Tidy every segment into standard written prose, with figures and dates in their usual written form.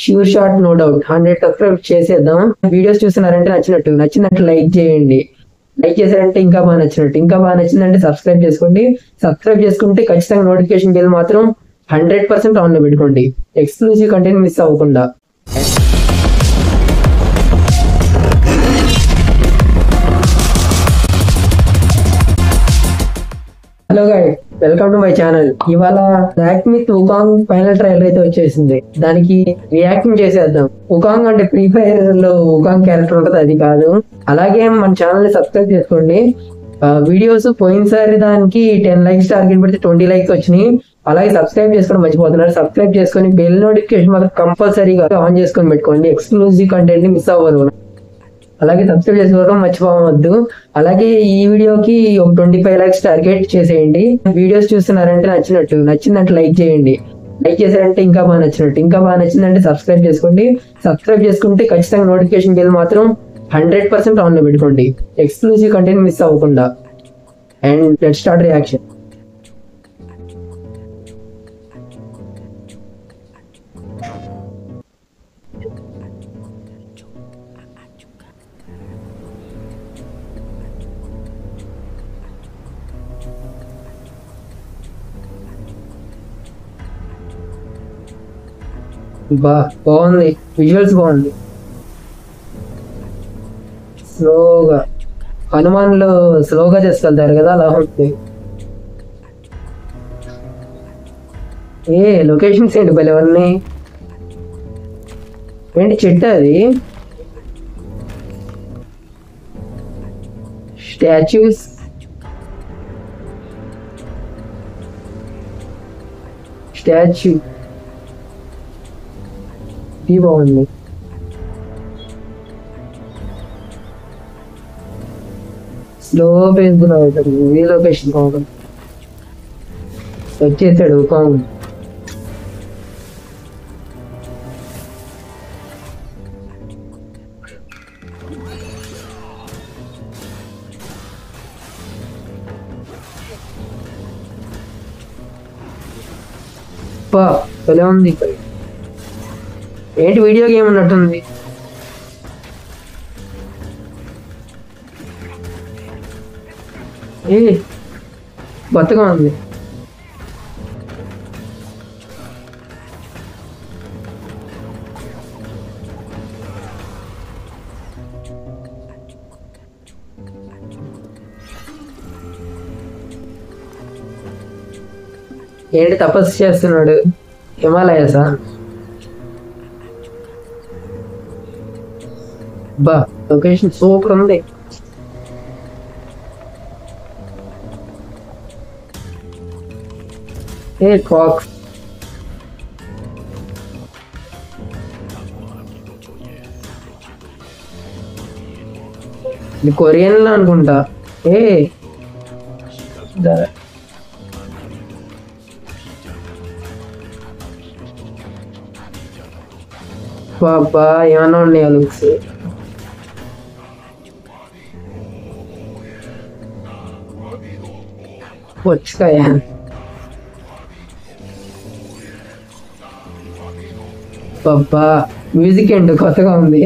Sure shot no doubt 100 subscribe చేసేద్దాం. Videos చూస్తున్నారంటే నచ్చినట్టు లైక్ చేయండి. లైక్ చేశారంటే ఇంకా బాగా నచ్చిందంటే సబ్స్క్రైబ్ చేసుకోండి. సబ్స్క్రైబ్ చేసుకుంటే ఖచ్చితంగా నోటిఫికేషన్ బిల్ మాత్రం 100% ఆన్ లో పెట్టుకోండి, ఎక్స్క్లూజివ్ కంటెంట్ మిస్ అవ్వకుండా. Hello guys, welcome to my channel. ఇవాళ లాక్మీ వుకాంగ్ ఫైనల్ ట్రైలర్ అయితే వచ్చేసింది. దానికి రియాక్షన్ చేసేద్దాం. వుకాంగ్ అంటే ఫ్రీ ఫైర్ లో వుకాంగ్ క్యారెక్టర్ ఉంటుంది, అది కాదు. అలాగే మన ఛానల్ ని సబ్స్క్రైబ్ చేసుకోండి. వీడియోస్ పోయినసారి దానికి 10 లైక్స్ టార్గెట్ పెడితే 20 లైక్స్ వచ్చినాయి. అలాగే సబ్స్క్రైబ్ చేసుకోవడం మర్చిపోతున్నారు. సబ్స్క్రైబ్ చేసుకొని బెల్ నోటిఫికేషన్ మాత్రం కంపల్సరీగా ఆన్ చేసుకొని పెట్టుకోండి, ఎక్స్క్లూజివ్ కంటెంట్ ని మిస్ అవ్వదు. అలాగే సబ్స్క్రైబ్ చేసుకోవడం మర్చిపోవద్దు. అలాగే ఈ వీడియోకి ఒక 25 లైక్స్ టార్గెట్ చేసేయండి. వీడియోస్ చూస్తున్నారంటే నచ్చిందంటే లైక్ చేయండి. లైక్ చేశారంటే ఇంకా బాగా నచ్చిందంటే సబ్స్క్రైబ్ చేసుకోండి. సబ్స్క్రైబ్ చేసుకుంటే ఖచ్చితంగా నోటిఫికేషన్ బిల్ మాత్రం 100% ఆన్ లో పెట్టుకోండి, ఎక్స్క్లూజివ్ కంటెంట్ మిస్ అవ్వకుండా. And let's start reaction. బాగుంది, విజువల్స్ బాగుంది. స్లోగా హనుమాన్లో స్లోగా చేసుకెళ్తారు కదా, అలా ఉంది. లొకేషన్స్ ఏంటి భలే ఉన్నాయి. ఏంటి చెట్టు అది? స్టాచ్యూస్, స్టాచ్యూ ఇది బాగుంది. స్లో పేసుకున్నా ఈ లొకేషన్ బాగుంది. వచ్చేసాడు వుకాంగ్. భలే ఉంది. ఏంటి వీడియో గేమ్ ఉన్నట్టుంది. కొత్తగా ఉంది. ఏంటి తపస్సు చేస్తున్నాడు? హిమాలయసా? లొకేషన్ సూపర్ ఉంది. కాక్స్, ఇది కొరియన్ లో అనుకుంటా. బాబా ఏమన్నా ఉన్నాయి లుక్స్. వచ్చాయ బాబా, మ్యూజిక్ ఏంటో కొత్తగా ఉంది.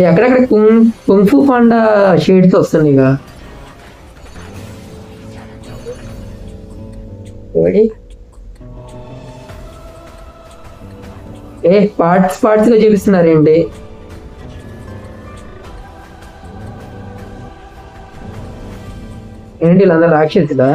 ఎక్కడెక్కడ కుంఫు పాండా షేడ్స్ వస్తున్నాయి. పార్ట్స్ గా చూపిస్తున్నారేంటి? ఏంటి వీళ్ళందరూ రాక్షసులా?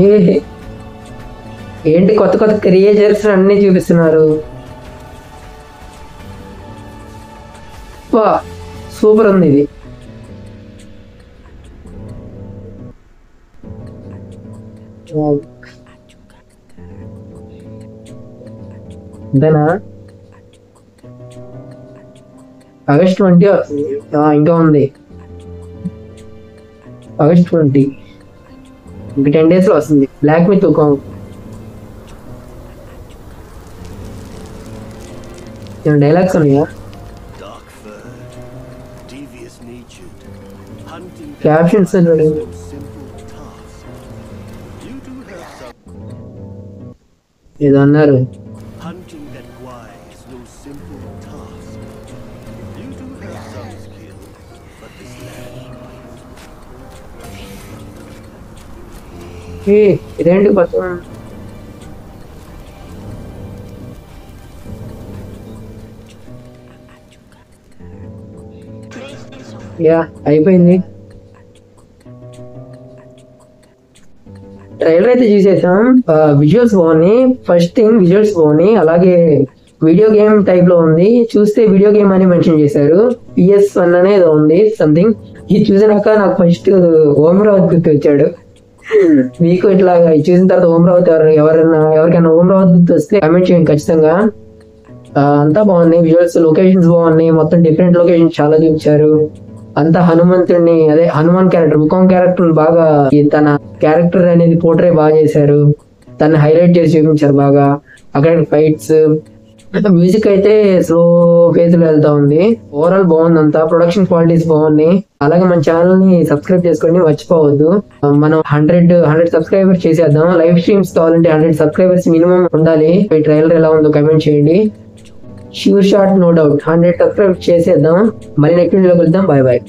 ఏ ఏంటి కొత్త కొత్త క్రియేచర్స్ అన్నీ చూపిస్తున్నారు. వా సూపర్ ఉంది ఇది. అంతేనా? ఆగస్ట్ 20 వస్తుంది. ఇంకా ఉంది ఆగస్ట్ 20, ఇంకా 10 days లో వస్తుంది. Black with Wukong. డైలాగ్స్ ఉన్నాయా? క్యాప్షన్స్ ఏదో అన్నారు. ఇదేంటి కొత్త? యా అయిపోయింది. ట్రైలర్ అయితే చూసేసాం. విజువల్స్ బాగున్నాయి. ఫస్ట్ థింగ్ విజువల్స్ బాగున్నాయి. అలాగే వీడియో గేమ్ టైప్ లో ఉంది. చూస్తే వీడియో గేమ్ అని మెన్షన్ చేశారు. PS1 అనేది ఉంది సంథింగ్. ఇది చూసినాక నాకు ఫస్ట్ ఓం రావత్ గుర్తు వచ్చాడు. మీకు ఇట్లా చూసిన తర్వాత ఓం రావత్ ఎవరికైనా ఓం రావత్ గుర్తు వస్తే కమెంట్ చేయండి ఖచ్చితంగా. అంతా బాగుంది. విజువల్స్, లొకేషన్స్ బాగున్నాయి. మొత్తం డిఫరెంట్ లొకేషన్స్ చాలా చూపించారు. అంతా హనుమంతుడిని, అదే హనుమాన్ క్యారెక్టర్, ఉకాంగ్ క్యారెక్టర్ బాగా తన క్యారెక్టర్ అనేది పోర్ట్రే బాగా చేశారు. తను హైలైట్ చేసి చూపించారు బాగా. అక్కడ ఫైట్స్, మ్యూజిక్ అయితే స్లో ఫేజ్ లో వెళ్తా ఉంది. ఓవరాల్ బాగుంది. అంతా ప్రొడక్షన్ క్వాలిటీస్ బాగున్నాయి. అలాగే మన ఛానల్ ని సబ్స్క్రైబ్ చేసుకోండి, మర్చిపోవద్దు. మనం 100 సబ్స్క్రైబర్స్ చేసేద్దాం. లైవ్ స్ట్రీమ్స్ కావాలంటే 100 సబ్స్క్రైబర్స్ మినిమం ఉండాలి. ఈ ట్రైలర్ ఎలా ఉందో కమెంట్ చేయండి. Sure shot, no doubt 100 subscribe చేసేద్దాం. మళ్ళీ నెక్స్ట్ వీడియోలో కలుద్దాం. Bye bye.